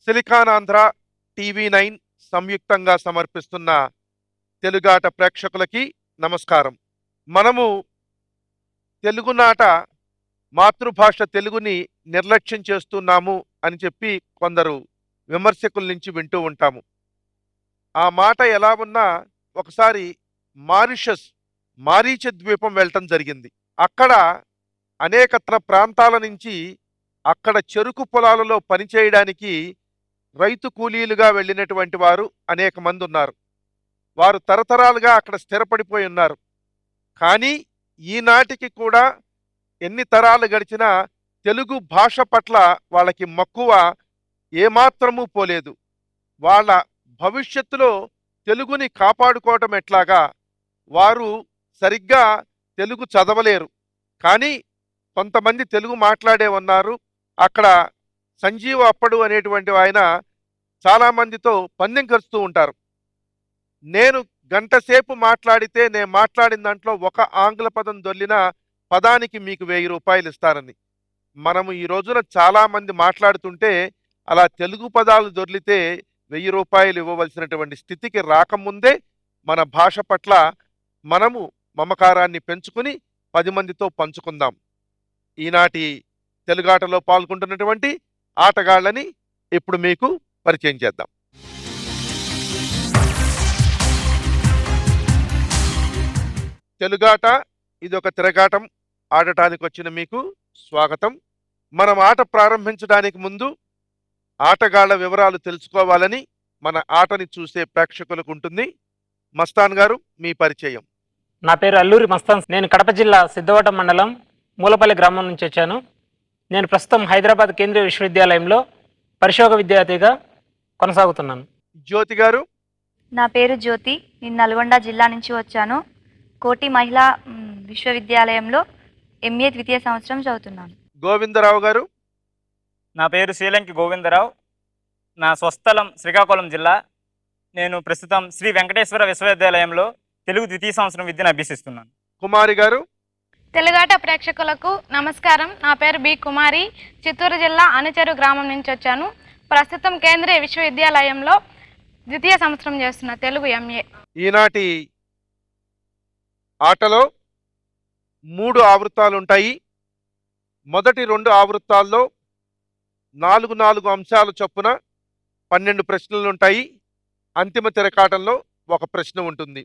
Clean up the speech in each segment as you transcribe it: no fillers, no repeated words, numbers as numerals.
Silicon Andhra, TV9 సంయుక్తంగా సమర్పిస్తున్న తెలుగాట ప్రేక్షకులకి నమస్కారం. మనము తెలుగునాట మాతృభాష తెలుగుని నిర్లక్ష్యం చేస్తున్నాము అని చెప్పి కొందరు విమర్శకుల నుంచి వింటూ ఉంటాము. ఆ మాట ఎలా ఉన్నా ఒకసారి మారిషస్ మారీచ ద్వీపం వెళ్ళటం జరిగింది. అక్కడ అనేక ప్రాంతాల నుంచి అక్కడ చెరుకు పొలాలలో పనిచేయడానికి రైతు కూలీలుగా వెళ్ళినటువంటి వారు అనేక మంది ఉన్నారు. వారు తరతరాలుగా అక్కడ స్థిరపడిపోయి ఉన్నారు. కానీ ఈనాటికి కూడా ఎన్ని తరాలు గడిచినా తెలుగు భాష పట్ల వాళ్ళకి మక్కువ ఏమాత్రమూ పోలేదు. వాళ్ళ భవిష్యత్తులో తెలుగుని కాపాడుకోవటం ఎట్లాగా, వారు సరిగ్గా తెలుగు చదవలేరు. కానీ కొంతమంది తెలుగు మాట్లాడే ఉన్నారు. అక్కడ సంజీవ అప్పడు అనేటువంటి ఆయన చాలామందితో పందెం కలుస్తూ ఉంటారు. నేను గంటసేపు మాట్లాడితే నేను మాట్లాడిన దాంట్లో ఒక ఆంగ్ల పదం దొల్లిన పదానికి మీకు 1000 రూపాయలు ఇస్తారని. మనము ఈ రోజున చాలామంది మాట్లాడుతుంటే అలా తెలుగు పదాలు దొర్లితే 1000 రూపాయలు ఇవ్వవలసినటువంటి స్థితికి రాకముందే మన భాష పట్ల మనము మమకారాన్ని పెంచుకుని 10 మందితో పంచుకుందాం. ఈనాటి తెలుగాటలో పాల్గొంటున్నటువంటి ఆటగాళ్ళని ఇప్పుడు మీకు పరిచయం చేద్దాం. తెలుగాట ఇది ఒక తిరగాటం ఆడటానికి వచ్చిన మీకు స్వాగతం. మనం ఆట ప్రారంభించడానికి ముందు ఆటగాళ్ల వివరాలు తెలుసుకోవాలని మన ఆటని చూసే ప్రేక్షకులకు ఉంటుంది. మస్తాన్ గారు, మీ పరిచయం. నా పేరు అల్లూరి మస్తాన్. నేను కడప జిల్లా సిద్ధవటం మండలం మూలపల్లి గ్రామం నుంచి వచ్చాను. నేను ప్రస్తుతం హైదరాబాద్ కేంద్రీయ విశ్వవిద్యాలయంలో పరిశోధక విద్యార్థిగా కొనసాగుతున్నాను. జ్యోతి గారు. నా పేరు జ్యోతి. నేను నల్గొండ జిల్లా నుంచి వచ్చాను. కోటి మహిళా విశ్వవిద్యాలయంలో MA ద్వితీయ సంవత్సరం చదువుతున్నాను. గోవిందరావు గారు. నా పేరు శ్రీలంకి గోవిందరావు. నా స్వస్థలం శ్రీకాకుళం జిల్లా. నేను ప్రస్తుతం శ్రీ వెంకటేశ్వర విశ్వవిద్యాలయంలో తెలుగు ద్వితీయ సంవత్సరం విద్యను అభ్యసిస్తున్నాను. కుమారి గారు. తెలుగాట ప్రేక్షకులకు నమస్కారం. నా పేరు బి కుమారి. చిత్తూరు జిల్లా అనుచెరు గ్రామం నుంచి వచ్చాను. ప్రస్తుతం కేంద్రీయ విశ్వవిద్యాలయంలో ద్వితీయ సంవత్సరం చేస్తున్న తెలుగు MA. ఈనాటి ఆటలో 3 ఆవృత్తాలు ఉంటాయి. మొదటి 2 ఆవృత్తాల్లో 4 అంశాల చొప్పున 12 ప్రశ్నలు ఉంటాయి. అంతిమ తిరకాటంలో 1 ప్రశ్న ఉంటుంది.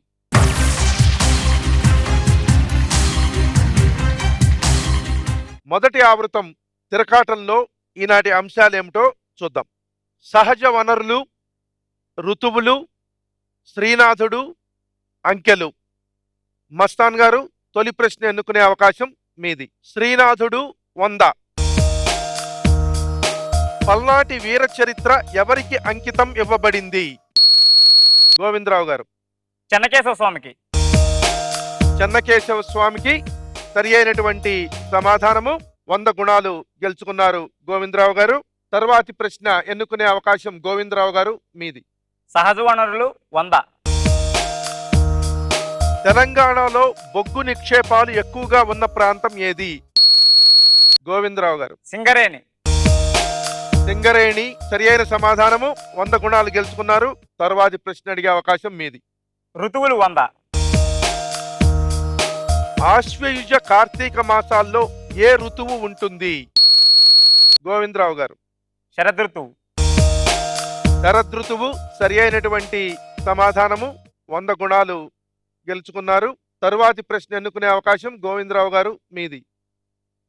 మొదటి ఆవృతం తిరకాటంలో ఈనాటి అంశాలు ఏమిటో చూద్దాం. సహజ వనరులు, ఋతువులు, శ్రీనాథుడు, అంకెలు. మస్తాన్ గారు, తొలి ప్రశ్న ఎన్నుకునే అవకాశం మీది. శ్రీనాథుడు 100. పల్నాటి వీర చరిత్ర ఎవరికి అంకితం ఇవ్వబడింది? గోవిందరావు గారు. చెన్నకేశవ స్వామికి. చెన్నకేశవ స్వామికి సరి అయినటువంటి సమాధానము. 100 గుణాలు గెలుచుకున్నారు గోవిందరావు గారు. తర్వాతి ప్రశ్న ఎన్నుకునే అవకాశం గోవిందరావు గారు మీది. సహజ వనరులు 100. తెలంగాణలో బొగ్గు నిక్షేపాలు ఎక్కువగా ఉన్న ప్రాంతం ఏది? గోవిందరావు గారు. సింగరేణి. సింగరేణి సరి అయిన సమాధానము. 100 గుణాలు గెలుచుకున్నారు. తర్వాతి ప్రశ్న అడిగే అవకాశం మీది. ఋతువులు 100. ఆశ్వయుజ కార్తీక మాసాల్లో ఏ ఋతువు ఉంటుంది? గోవిందరావు గారు. శరదృతువు. శరదృతువు సరి అయినటువంటి సమాధానము. 100 గుణాలు గెలుచుకున్నారు. తరువాతి ప్రశ్న ఎన్నుకునే అవకాశం గోవిందరావు గారు మీది.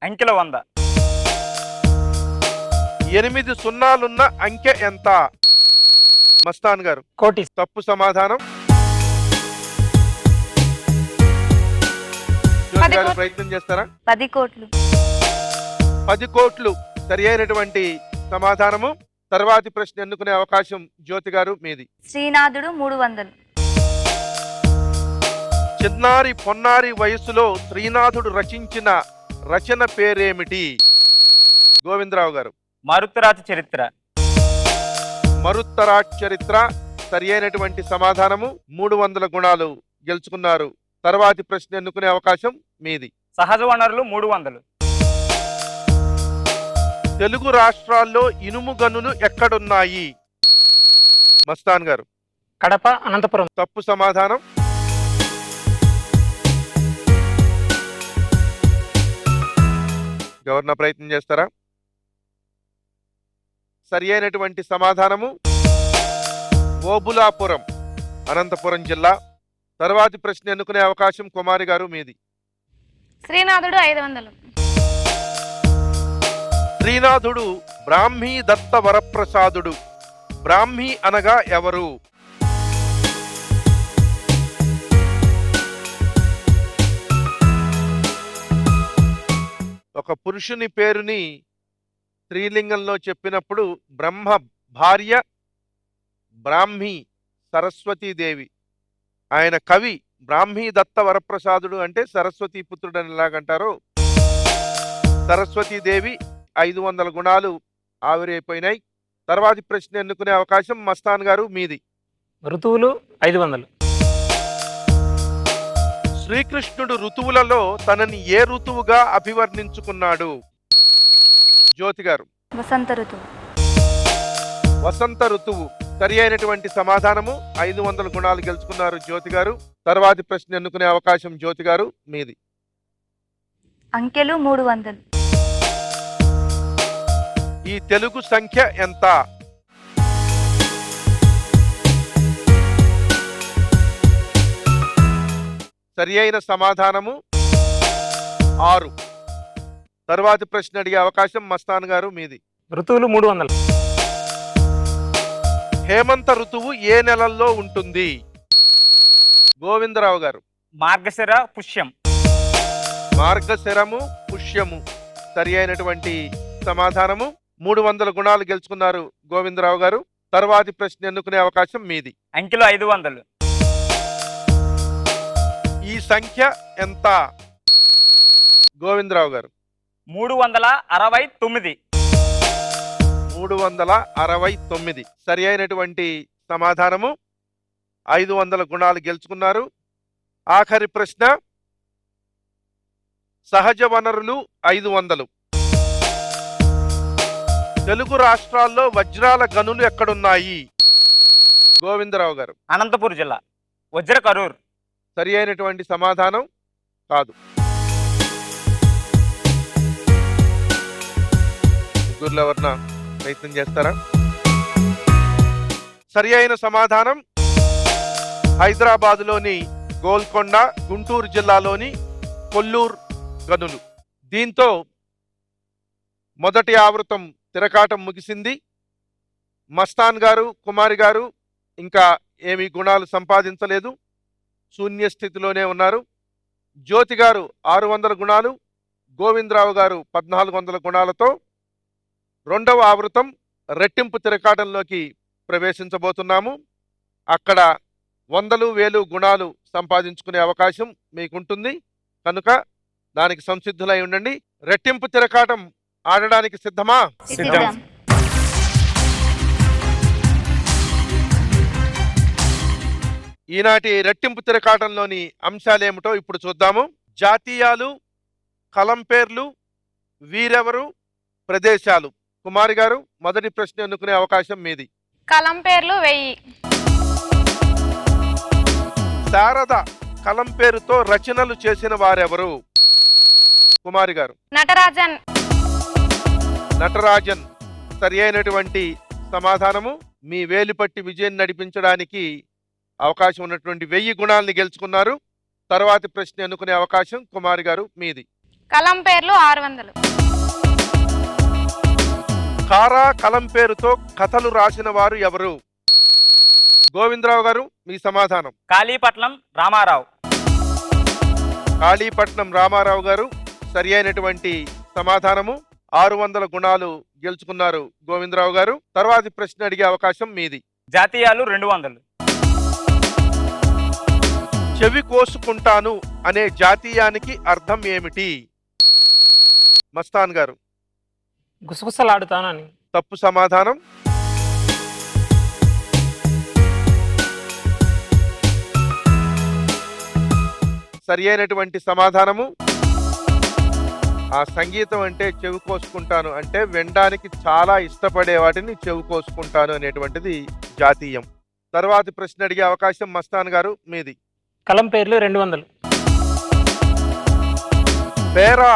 అంకెల 100. 8 సున్నాలున్న అంకె ఎంత? మస్తాన్ గారు. కోటి. తప్పు సమాధానం. 10 కోట్లు. ప్రయత్నం చేస్తారా? 10 కోట్లు. 10 కోట్లు సరి అయినటువంటి సమాధానము. తర్వాతి ప్రశ్న ఎన్నుకునే అవకాశం జ్యోతి గారు మీది. శ్రీనాథుడు 300. చిన్నారి పొన్నారి వయసులో శ్రీనాథుడు రచించిన రచన పేరేమిటి? గోవిందరావు గారు. మరుత్తరాజ చరిత్ర. మరుత్తరాజ్ చరిత్ర సరి అయినటువంటి సమాధానము. 300 గుణాలు గెలుచుకున్నారు. తర్వాతి ప్రశ్న ఎన్నుకునే అవకాశం మీది. సహజ వనరులు 300. తెలుగు రాష్ట్రాల్లో ఇనుము గనులు ఎక్కడున్నాయి? మస్తాన్ గారు. కడప, అనంతపురం. తప్పు సమాధానం. గవర్నర్ ప్రయత్నం చేస్తారా? సరి అయినటువంటి సమాధానము ఓబులాపురం, అనంతపురం జిల్లా. తర్వాతి ప్రశ్న ఎన్నుకునే అవకాశం కుమారి గారు మీది. శ్రీనాథుడు 500. శ్రీనాథుడు బ్రాహ్మీ దత్త వరప్రసాదుడు. బ్రాహ్మీ అనగా ఎవరు? ఒక పురుషుని పేరుని స్త్రీలింగంలో చెప్పినప్పుడు బ్రహ్మ భార్య బ్రాహ్మీ సరస్వతీదేవి. ఆయన కవి బ్రాహ్మీ దత్త వరప్రసాదుడు అంటే సరస్వతీ పుత్రుడు అని ఎలాగంటారో సరస్వతీదేవి 500 గుణాలు ఆవిరైపోయినాయి. తర్వాతి ప్రశ్న ఎన్నుకునే అవకాశం మస్తాన్ గారు మీది. ఋతువులు 500. శ్రీకృష్ణుడు ఋతువులలో తనని ఏ ఋతువుగా అభివర్ణించుకున్నాడు? జ్యోతి గారు. వసంత ఋతువు. వసంత ఋతువు సరి అయినటువంటి సమాధానము. 500 గుణాలు గెలుచుకున్నారు జ్యోతి గారు. తర్వాతి ప్రశ్న ఎన్నుకునే అవకాశం జ్యోతి గారు మీది. అంకెలు 300. ఈ తెలుగు సంఖ్య ఎంత? సరి అయిన సమాధానము 6. తర్వాతి ప్రశ్న అడిగే అవకాశం మస్తాన్ గారు మీది. ఋతువులు 300. హేమంత ఋతువు ఏ నెలల్లో ఉంటుంది? గోవిందరావు గారు. మార్గశిర పుష్యం. మార్గశిరము పుష్యము సరి అయినటువంటి సమాధానము. 300 గుణాలు గెలుచుకున్నారు గోవిందరావు గారు. తర్వాతి ప్రశ్న ఎన్నుకునే అవకాశం మీది. అంకెలు 500. ఈ సంఖ్య ఎంత? గోవిందరావు గారు. 369. 369 సరి అయినటువంటి సమాధానము. 500 గుణాలు గెలుచుకున్నారు. ఆఖరి ప్రశ్న సహజ వనరులు 500. తెలుగు రాష్ట్రాల్లో వజ్రాల గనులు ఎక్కడున్నాయి? గోవిందరావు గారు. అనంతపురం జిల్లా వజ్ర కరూర్. సరి అయినటువంటి సమాధానం కాదు. ముగ్గురులో ఎవరన్నా ప్రయత్నం చేస్తారా? సరి అయిన సమాధానం హైదరాబాదులోని గోల్కొండ, గుంటూరు జిల్లాలోని కొల్లూరు గనులు. దీంతో మొదటి ఆవృతం తిరకాటం ముగిసింది. మస్తాన్ గారు, కుమారి గారు ఇంకా ఏమీ గుణాలు సంపాదించలేదు, శూన్య స్థితిలోనే ఉన్నారు. జ్యోతి గారు 600 గుణాలు, గోవిందరావు గారు 1400 గుణాలతో రెండవ ఆవృతం రెట్టింపు తిరకాటంలోకి ప్రవేశించబోతున్నాము. అక్కడ 100,000 గుణాలు సంపాదించుకునే అవకాశం మీకుంటుంది కనుక దానికి సంసిద్ధులై ఉండండి. రెట్టింపు తిరకాటం ఆడడానికి సిద్ధమా? సిద్ధం. ఈనాటి రెట్టింపు తిరకాటంలోని అంశాలేమిటో ఇప్పుడు చూద్దాము. జాతీయాలు, కలం పేర్లు, వీరెవరు, ప్రదేశాలు. కుమారి గారు మొదటి ప్రశ్న ఎన్నుకునే అవకాశం మీది. కలం పేర్లు 1000. శారద కలం పేరుతో రచనలు చేసిన వారెవరు? కుమారి గారు. నటరాజన్. నటరాజన్ సరి అయినటువంటి సమాధానము. మీ వేలిపట్టి విజయం నడిపించడానికి అవకాశం ఉన్నటువంటి 1000 గుణాలని గెలుచుకున్నారు. తర్వాతి ప్రశ్న ఎన్నుకునే అవకాశం కుమారి గారు మీది. కలం పేర్లు 600. కారా కలం పేరుతో కథలు రాసిన వారు ఎవరు? గోవిందరావు గారు మీ సమాధానం. కాళీపట్నం రామారావు. కాళీపట్నం రామారావు గారు సరి అయినటువంటి సమాధానము. 600 గుణాలు గెలుచుకున్నారు గోవిందరావు గారు. తర్వాతి ప్రశ్న అడిగే అవకాశం మీది. జాతీయాలు 200. చెవి కోసుకుంటాను అనే జాతీయానికి అర్థం ఏమిటి? మస్తాన్ గారు. గుసగుసలాడుతానని. తప్పు సమాధానం. సరి అయినటువంటి సమాధానము ఆ సంగీతం అంటే చెవి కోసుకుంటాను అంటే వినడానికి చాలా ఇష్టపడే వాటిని చెవి కోసుకుంటాను అనేటువంటిది జాతీయం. తర్వాతి ప్రశ్న అడిగే అవకాశం మస్తాన్ గారు మీది. కలం పేర్లు 200. పేరా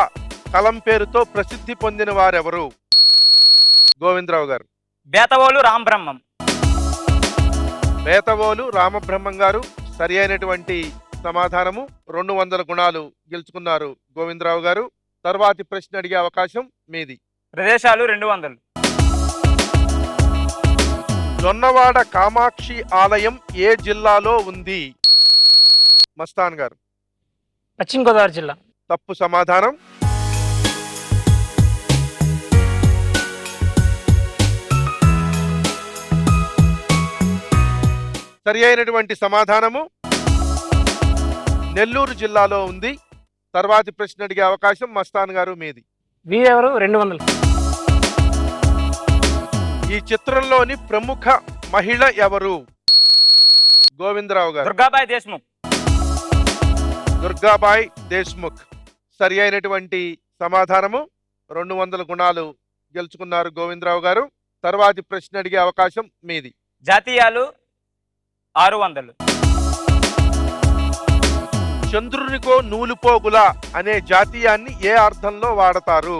కలం పేరుతో ప్రసిద్ధి పొందిన వారెవరు? గోవిందరావు గారు. బేతవోలు రామబ్రహ్మం. బేతవోలు రామబ్రహ్మం గారు సరి అయినటువంటి సమాధానము. 200 గుణాలు గెలుచుకున్నారు గోవిందరావు గారు. తర్వాతి ప్రశ్న అడిగే అవకాశం మీది. ప్రదేశాలు 200. జొన్నవాడ కామాక్షి ఆలయం ఏ జిల్లాలో ఉంది? మస్తాన్ గారు. పశ్చిమ గోదావరి జిల్లా. తప్పు సమాధానం. సరి అయినటువంటి సమాధానము నెల్లూరు జిల్లాలో ఉంది. తర్వాతి ప్రశ్న అడిగే అవకాశం మస్తాన్ గారు మీది. వీరెవరు? 200. ఈ చిత్రంలోని ప్రముఖ మహిళ ఎవరు? గోవిందరావు గారు. దుర్గాబాయి దేశ్ముఖ్. దుర్గాబాయ్ దేశ్ముఖ్ సరి అయినటువంటి సమాధానము. 200 గుణాలు గెలుచుకున్నారు గోవిందరావు గారు. తర్వాతి ప్రశ్న అడిగే అవకాశం మీది. జాతీయాలు 600. చంద్రునికో నూలుపోగుల అనే జాతీయాన్ని ఏ అర్థంలో వాడతారు?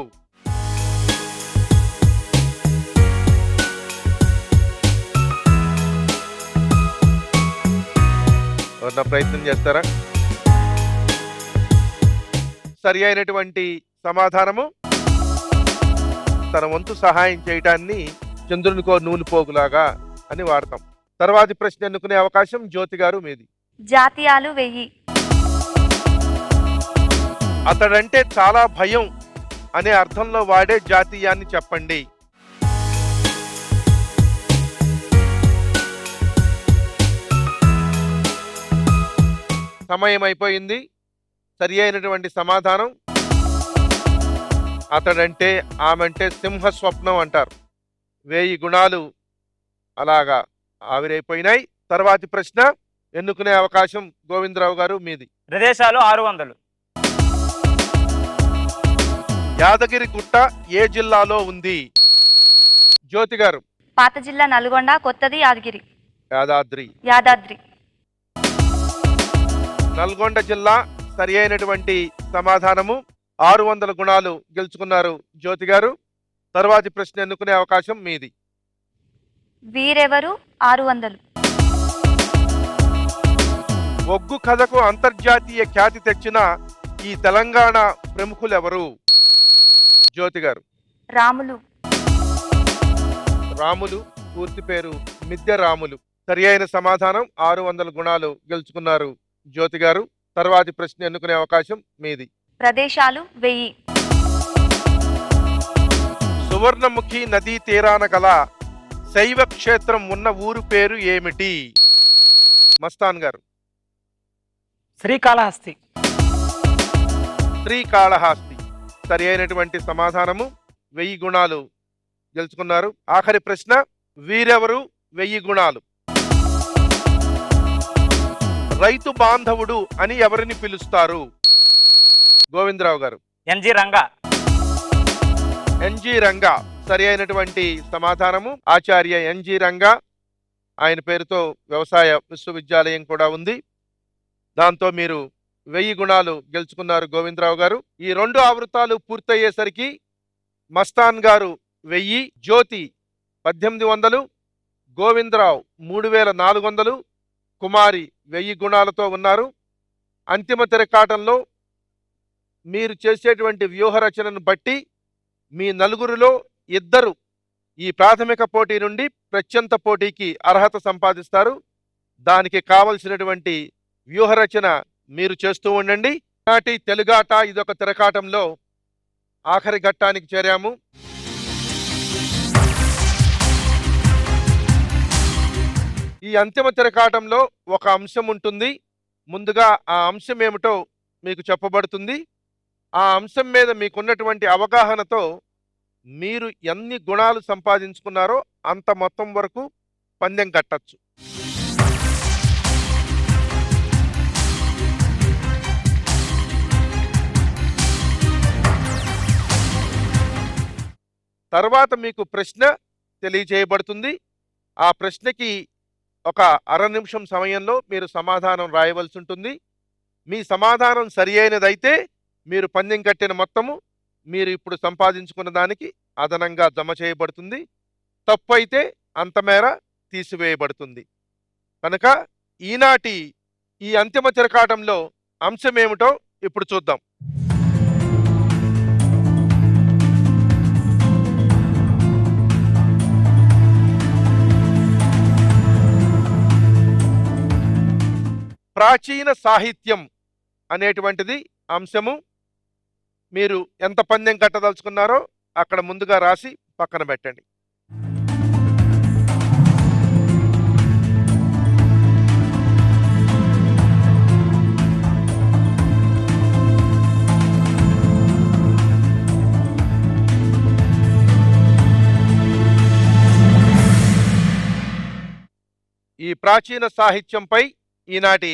ఎవరన్నా ప్రయత్నం చేస్తారా? సరి అయినటువంటి సమాధానము తన వంతు సహాయం చేయటాన్ని చంద్రునికో నూలుపోగులాగా అని వాడతాం. తర్వాతి ప్రశ్న ఎన్నుకునే అవకాశం జ్యోతి గారు మీది. జాతీయాలు 1000. అతడంటే చాలా భయం అనే అర్థంలో వాడే జాతీయాన్ని చెప్పండి. సమయం అయిపోయింది. సరి అయినటువంటి సమాధానం అతడంటే ఆమెంటే సింహ స్వప్నం అంటారు. 1000 గుణాలు అలాగా ఆవిరైపోయినాయి. తర్వాతి ప్రశ్న ఎన్నుకునే అవకాశం గోవిందరావు గారు మీది. ప్రదేశాలు 600. యాదగిరి గుట్ట ఏ జిల్లాలో ఉంది? జ్యోతి గారు. పాత జిల్లా నల్గొండ, కొత్తది యాదగిరి. యాదాద్రి. నల్గొండ జిల్లా సరి అయినటువంటి సమాధానము. 600 గుణాలు గెలుచుకున్నారు జ్యోతి గారు. తర్వాతి ప్రశ్న ఎన్నుకునే అవకాశం మీది. వీరెవరు? 600. ఒగ్గు కథకు అంతర్జాతీయ ఖ్యాతి తెచ్చిన ఈ తెలంగాణ ప్రముఖులెవరు? జ్యోతి గారు. రాములు. రాములు పూర్తి పేరు మిద్దె రాములు. సరి అయిన సమాధానం. 600 గుణాలు గెలుచుకున్నారు జ్యోతి గారు. తర్వాతి ప్రశ్న ఎన్నుకునే అవకాశం మీది. ప్రదేశాలు 1000. సువర్ణముఖి నదీ తీరాన గల శైవ క్షేత్రం ఉన్న ఊరు పేరు ఏమిటి? మస్తాన్ గారు. శ్రీకాళహస్తి. శ్రీకాళహస్తి సరి అయినటువంటి సమాధానము. 1000 గుణాలు గెలుచుకున్నారు. ఆఖరి ప్రశ్న వీరెవరు? 1000 గుణాలు. రైతు బాంధవుడు అని ఎవరిని పిలుస్తారు? గోవిందరావు గారు. ఎన్జి రంగా. ఎన్జి రంగా సరి అయినటువంటి సమాధానము. ఆచార్య ఎన్జి రంగా. ఆయన పేరుతో వ్యవసాయ విశ్వవిద్యాలయం కూడా ఉంది. దాంతో మీరు 1000 గుణాలు గెలుచుకున్నారు గోవిందరావు గారు. ఈ 2 ఆవృతాలు పూర్తయ్యేసరికి మస్తాన్ గారు 1000, జ్యోతి 1800, గోవిందరావు 3400, కుమారి 1000 గుణాలతో ఉన్నారు. అంతిమ తిరకాటంలో మీరు చేసేటువంటి వ్యూహ రచనను బట్టి మీ నలుగురిలో 2 ఈ ప్రాథమిక పోటీ నుండి ప్రత్యంత పోటీకి అర్హత సంపాదిస్తారు. దానికి కావలసినటువంటి వ్యూహ రచన మీరు చేస్తూ ఉండండి. నాటి తెలుగాట ఇదొక తిరకాటంలో ఆఖరి ఘట్టానికి చేరాము. ఈ అంతిమ తిరకాటంలో ఒక అంశం ఉంటుంది. ముందుగా ఆ అంశం ఏమిటో మీకు చెప్పబడుతుంది. ఆ అంశం మీద మీకున్నటువంటి అవగాహనతో మీరు ఎన్ని గుణాలు సంపాదించుకున్నారో అంత మొత్తం వరకు పందెం కట్టచ్చు. తర్వాత మీకు ప్రశ్న తెలియజేయబడుతుంది. ఆ ప్రశ్నకి ఒక అర నిమిషం సమయంలో మీరు సమాధానం రాయవలసి ఉంటుంది. మీ సమాధానం సరి అయినదైతే మీరు పందెం కట్టిన మొత్తము మీరు ఇప్పుడు సంపాదించుకున్న దానికి అదనంగా జమ చేయబడుతుంది. తప్పు అయితే అంతమేర తీసివేయబడుతుంది. కనుక ఈనాటి ఈ అంతిమ తిరకాటంలో అంశమేమిటో ఇప్పుడు చూద్దాం. ప్రాచీన సాహిత్యం అనేటువంటిది అంశము. మీరు ఎంత పందెం కట్టదలుచుకున్నారో అక్కడ ముందుగా రాసి పక్కన పెట్టండి. ఈ ప్రాచీన సాహిత్యంపై ఈనాటి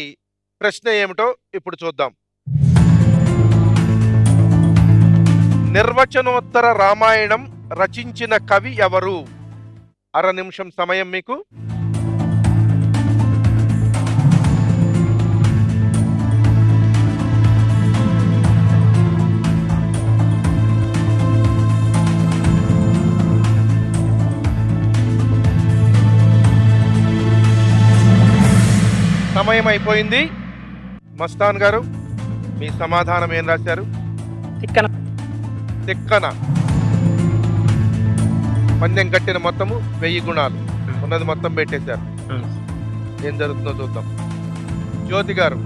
ప్రశ్న ఏమిటో ఇప్పుడు చూద్దాం. నిర్వచనోత్తర రామాయణం రచించిన కవి ఎవరు? అర నిమిషం సమయం మీకు. సమయం అయిపోయింది. మస్తాన్ గారు మీ సమాధానం ఏం రాశారు? తిక్కన. తిక్కన. పందెం కట్టిన మొత్తము 1000 గుణాలు. ఉన్నది మొత్తం పెట్టేశారు. ఏం జరుగుతుందో చూద్దాం. జ్యోతి గారు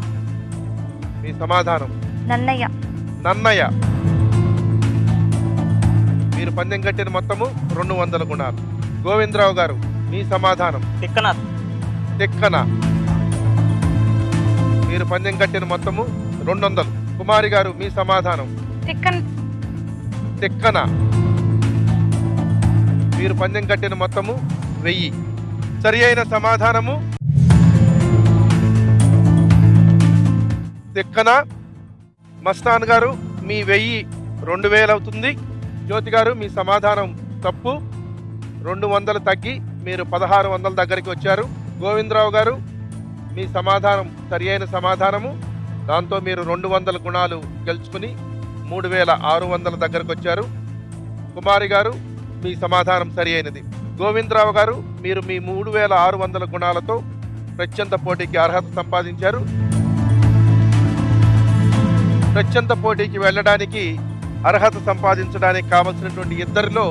మీ సమాధానం? నన్నయ్య. నన్నయ్య. మీరు పందెం కట్టిన మొత్తము 200 గుణాలు. గోవిందరావు గారు మీ సమాధానం? తిక్కన. తిక్కన. మీరు పందెం కట్టిన మొత్తము 200. కుమారి గారు మీ సమాధానం? తిక్కన్. తిక్కన. మీరు పందెం కట్టిన మొత్తము 1000. సరి అయిన సమాధానము తిక్కన. మస్తాన్ గారు మీ 1000 2000 అవుతుంది. జ్యోతి గారు మీ సమాధానం తప్పు. 200 తగ్గి మీరు 1600 దగ్గరికి వచ్చారు. గోవిందరావు గారు మీ సమాధానం సరి అయిన సమాధానము. దాంతో మీరు 200 గుణాలు గెలుచుకుని 3600 దగ్గరకు వచ్చారు. కుమారి గారు మీ సమాధానం సరి అయినది. గోవిందరావు గారు మీరు మీ 3600 గుణాలతో ప్రత్యంత పోటీకి అర్హత సంపాదించారు. ప్రత్యంత పోటీకి వెళ్ళడానికి అర్హత సంపాదించడానికి కావలసినటువంటి ఇద్దరిలో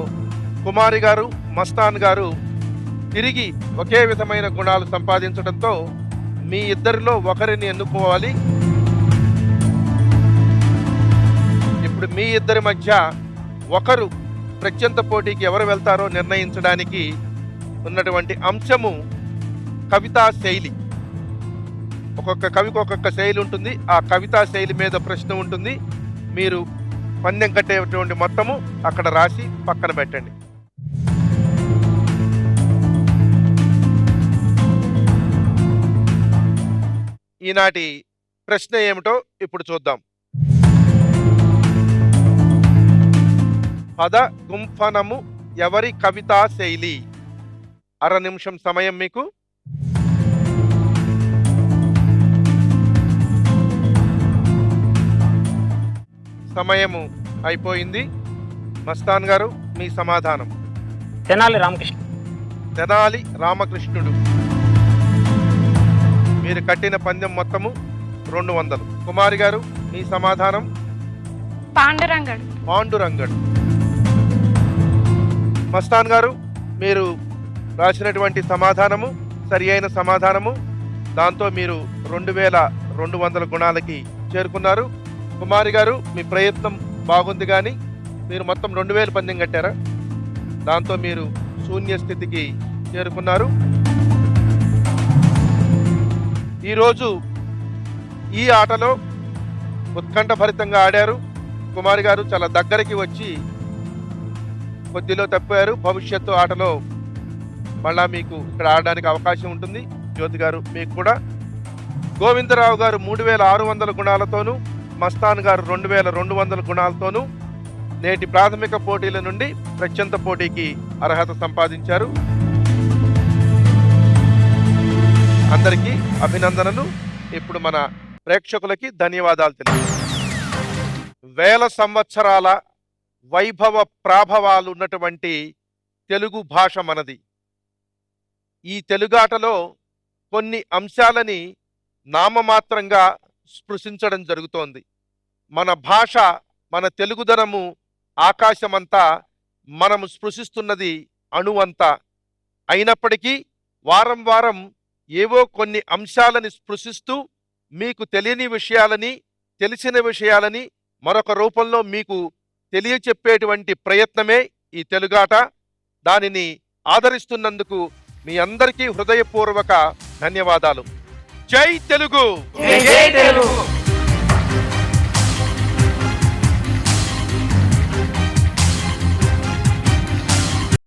కుమారి గారు మస్తాన్ గారు తిరిగి ఒకే విధమైన గుణాలు సంపాదించడంతో మీ ఇద్దరిలో ఒకరిని ఎన్నుకోవాలి. ఇప్పుడు మీ ఇద్దరి మధ్య ఒకరు ప్రత్యంత పోటీకి ఎవరు వెళ్తారో నిర్ణయించడానికి ఉన్నటువంటి అంశము కవితా శైలి. ఒక్కొక్క కవికి ఒక్కొక్క శైలి ఉంటుంది. ఆ కవితా శైలి మీద ప్రశ్న ఉంటుంది. మీరు పందెం కట్టేటువంటి మొత్తము అక్కడ రాసి పక్కన పెట్టండి. ఈనాటి ప్రశ్న ఏమిటో ఇప్పుడు చూద్దాం. పద గుంఫనము ఎవరి కవితా శైలి? అర నిమిషం సమయం మీకు. సమయము అయిపోయింది. మస్తాన్ గారు మీ సమాధానం? తెనాలి రామకృష్ణ. తెనాలి రామకృష్ణుడు. మీరు కట్టిన పందెం మొత్తము 200. కుమారి గారు మీ సమాధానం? పాండురంగడు. పాండురంగడు. మస్తాన్ గారు మీరు రాసినటువంటి సమాధానము సరి అయిన సమాధానము. దాంతో మీరు 2200 గుణాలకి చేరుకున్నారు. కుమారి గారు మీ ప్రయత్నం బాగుంది, కానీ మీరు మొత్తం 2000 పందెం కట్టారా? దాంతో మీరు శూన్య స్థితికి చేరుకున్నారు. ఈరోజు ఈ ఆటలో ఉత్కంఠభరితంగా ఆడారు. కుమారి గారు చాలా దగ్గరికి వచ్చి కొద్దిలో తప్పారు. భవిష్యత్తు ఆటలో మళ్ళా మీకు ఇక్కడ ఆడడానికి అవకాశం ఉంటుంది. జ్యోతి గారు మీకు కూడా. గోవిందరావు గారు 3600 గుణాలతోనూ, మస్తాన్ గారు 2200 గుణాలతోనూ, నేటి ప్రాథమిక పోటీల నుండి ప్రత్యంత పోటీకి అర్హత సంపాదించారు. అందరికీ అభినందనలు. ఇప్పుడు మన ప్రేక్షకులకి ధన్యవాదాలు తెలియదు. వేల సంవత్సరాల వైభవ ప్రాభవాలు ఉన్నటువంటి తెలుగు భాష మనది. ఈ తెలుగాటలో కొన్ని అంశాలని నామమాత్రంగా స్పృశించడం జరుగుతోంది. మన భాష, మన తెలుగుదనము ఆకాశమంతా, మనము స్పృశిస్తున్నది అణువంతా. అయినప్పటికీ వారం వారం ఏవో కొన్ని అంశాలని స్పృశిస్తూ మీకు తెలియని విషయాలని, తెలిసిన విషయాలని మరొక రూపంలో మీకు తెలియచెప్పేటువంటి ప్రయత్నమే ఈ తెలుగాట. దానిని ఆదరిస్తున్నందుకు మీ అందరికీ హృదయపూర్వక ధన్యవాదాలు. జై తెలుగు. జై తెలుగు.